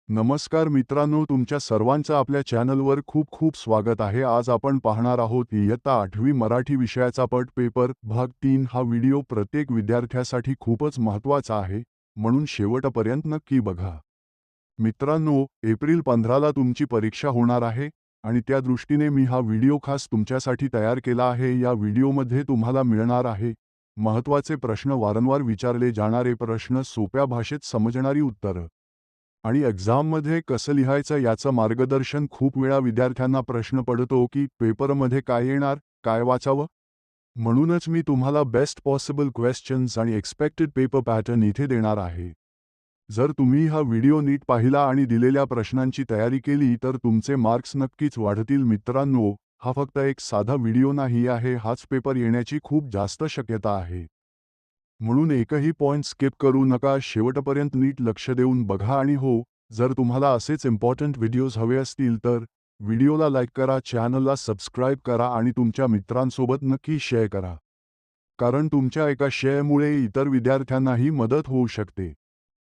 नमस्कार मित्रांनो, तुमच्या सर्वांचं आपल्या चॅनलवर खूप खूप स्वागत आहे. आज आपण पाहणार आहोत इयत्ता 8वी मराठी विषयाचा पट पेपर भाग 3. हा व्हिडिओ प्रत्येक विद्यार्थ्यासाठी खूपच महत्त्वाचा आहे, म्हणून शेवटपर्यंत नक्की बघा. मित्रांनो, एप्रिल 15ला तुमची परीक्षा होणार आहे आणि त्या दृष्टीने मी हा व्हिडिओ खास तुमच्यासाठी तयार केला आहे. या व्हिडिओमध्ये तुम्हाला मिळणार आहे महत्त्वाचे प्रश्न, वारंवार विचारले जाणारे प्रश्न, सोप्या भाषेत समजणारी उत्तरं आणि एक्झाममध्ये कसं लिहायचं याचं मार्गदर्शन. खूप वेळा विद्यार्थ्यांना प्रश्न पडतो की पेपरमध्ये काय येणार, काय वाचावं? म्हणूनच मी तुम्हाला बेस्ट पॉसिबल क्वेश्चन्स आणि एक्सपेक्टेड पेपर पॅटर्न इथे देणार आहे. जर तुम्ही हा व्हिडिओ नीट पाहिला आणि दिलेल्या प्रश्नांची तयारी केली तर तुमचे मार्क्स नक्कीच वाढतील. मित्रांनो, हा फक्त एक साधा व्हिडिओ नाही आहे, हाच पेपर येण्याची खूप जास्त शक्यता आहे. म्हणून एकही पॉइंट स्किप करू नका, शेवटपर्यंत नीट लक्ष देऊन बघा. आणि हो, जर तुम्हाला असेच इम्पॉर्टंट व्हिडिओज हवे असतील तर व्हिडिओला लाईक करा, चॅनलला सबस्क्राईब करा आणि तुमच्या मित्रांसोबत नक्की शेअर करा. कारण तुमच्या एका शेअरमुळे इतर विद्यार्थ्यांनाही मदत होऊ शकते.